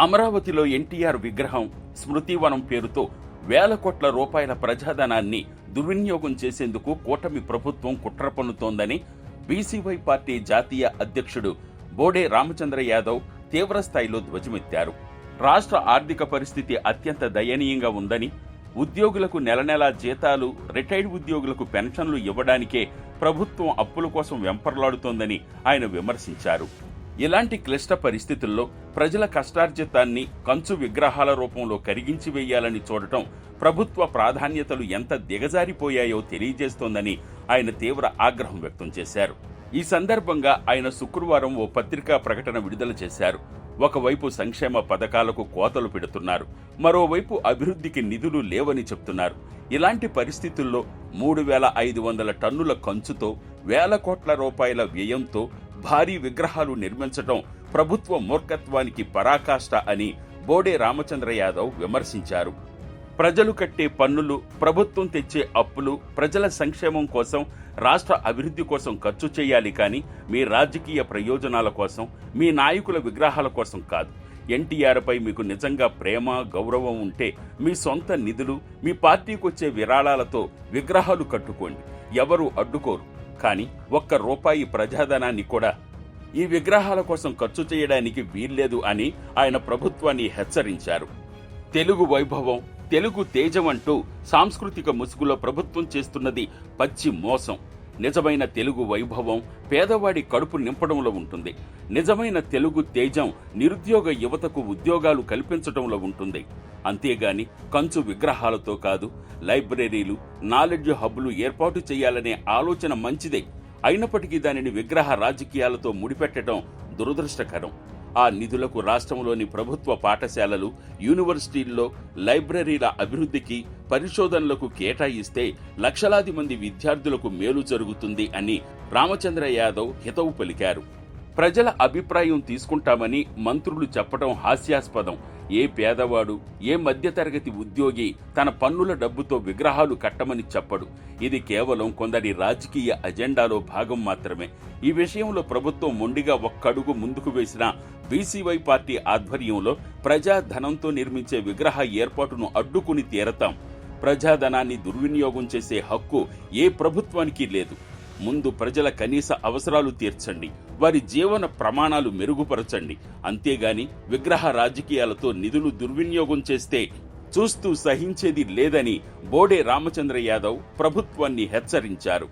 అమరావతిలో ఎన్టీఆర్ విగ్రహం, స్మృతివనం పేరుతో వేల కోట్ల రూపాయల ప్రజాధనాన్ని దుర్వినియోగం చేసేందుకు కూటమి ప్రభుత్వం కుట్ర పన్నుతోందని బీసీవై పార్టీ జాతీయ అధ్యక్షుడు బోడే రామచంద్ర యాదవ్ తీవ్రస్థాయిలో ధ్వజమెత్తారు. రాష్ట్ర ఆర్థిక పరిస్థితి అత్యంత దయనీయంగా ఉందని, ఉద్యోగులకు నెల నెలా జీతాలు, రిటైర్డ్ ఉద్యోగులకు పెన్షన్లు ఇవ్వడానికే ప్రభుత్వం అప్పుల కోసం వెంపర్లాడుతోందని ఆయన విమర్శించారు. ఇలాంటి క్లిష్ట పరిస్థితుల్లో ప్రజల కష్టార్జితాన్ని కంచు విగ్రహాల రూపంలో కరిగించి వేయాలని చూడటం ప్రభుత్వ ప్రాధాన్యతలు ఎంత దిగజారిపోయాయో తెలియజేస్తోందని ఆయన తీవ్ర ఆగ్రహం వ్యక్తం చేశారు. ఈ సందర్భంగా ఆయన శుక్రవారం ఓ పత్రికా ప్రకటన విడుదల చేశారు. ఒకవైపు సంక్షేమ పథకాలకు కోతలు పెడుతున్నారు, మరోవైపు అభివృద్ధికి నిధులు లేవని చెప్తున్నారు. ఇలాంటి పరిస్థితుల్లో 3,500 టన్నుల కంచుతో, వేల కోట్ల రూపాయల వ్యయంతో భారీ విగ్రహాలు నిర్మించడం ప్రభుత్వ మూర్ఖత్వానికి పరాకాష్ట అని బోడే రామచంద్ర యాదవ్ విమర్శించారు. ప్రజలు కట్టే పన్నులు, ప్రభుత్వం తెచ్చే అప్పులు ప్రజల సంక్షేమం కోసం, రాష్ట్ర అభివృద్ధి కోసం ఖర్చు చేయాలి కానీ మీ రాజకీయ ప్రయోజనాల కోసం, మీ నాయకుల విగ్రహాల కోసం కాదు. ఎన్టీఆర్పై మీకు నిజంగా ప్రేమ, గౌరవం ఉంటే మీ సొంత నిధులు, మీ పార్టీకి వచ్చే విరాళాలతో విగ్రహాలు కట్టుకోండి, ఎవరూ అడ్డుకోరు. కానీ ఒక్క రూపాయి ప్రజాధనాన్ని కూడా ఈ విగ్రహాల కోసం ఖర్చు చేయడానికి వీల్లేదు అని ఆయన ప్రభుత్వాన్ని హెచ్చరించారు. తెలుగు వైభవం, తెలుగు తేజం అంటూ సాంస్కృతిక ముసుగులో ప్రభుత్వం చేస్తున్నది పచ్చి మోసం. నిజమైన తెలుగు వైభవం పేదవాడి కడుపు నింపడంలో ఉంటుంది. నిజమైన తెలుగు తేజం నిరుద్యోగ యువతకు ఉద్యోగాలు కల్పించడంలో ఉంటుంది. అంతేగాని కంచు విగ్రహాలతో కాదు. లైబ్రరీలు, నాలెడ్జ్ హబ్లు ఏర్పాటు చేయాలనే ఆలోచన మంచిదే. అయినప్పటికీ దానిని విగ్రహ రాజకీయాలతో ముడిపెట్టడం దురదృష్టకరం. ఆ నిధులకు రాష్ట్రంలోని ప్రభుత్వ పాఠశాలలు, యూనివర్సిటీల్లో లైబ్రరీల అభివృద్ధికి, పరిశోధనలకు కేటాయిస్తే లక్షలాది మంది విద్యార్థులకు మేలు జరుగుతుంది అని రామచంద్ర యాదవ్ హితవు పలికారు. ప్రజల అభిప్రాయం తీసుకుంటామని మంత్రులు చెప్పడం హాస్యాస్పదం. ఏ పేదవాడు, ఏ మధ్యతరగతి ఉద్యోగి తన పన్నుల డబ్బుతో విగ్రహాలు కట్టమని చెప్పడు. ఇది కేవలం కొందరి రాజకీయ అజెండాలో భాగం మాత్రమే. ఈ విషయంలో ప్రభుత్వం మొండిగా ఒక్కడుగు ముందుకు వేసిన బీసీవై పార్టీ ఆధ్వర్యంలో ప్రజాధనంతో నిర్మించే విగ్రహ ఏర్పాటును అడ్డుకుని తీరతాం. ప్రజాధనాన్ని దుర్వినియోగం చేసే హక్కు ఏ ప్రభుత్వానికి లేదు. ముందు ప్రజల కనీస అవసరాలు తీర్చండి, వారి జీవన ప్రమాణాలు మెరుగుపరచండి. అంతేగాని విగ్రహ రాజకీయాలతో నిధులు దుర్వినియోగం చేస్తే చూస్తూ సహించేది లేదని బోడే రామచంద్ర యాదవ్ ప్రభుత్వాన్ని హెచ్చరించారు.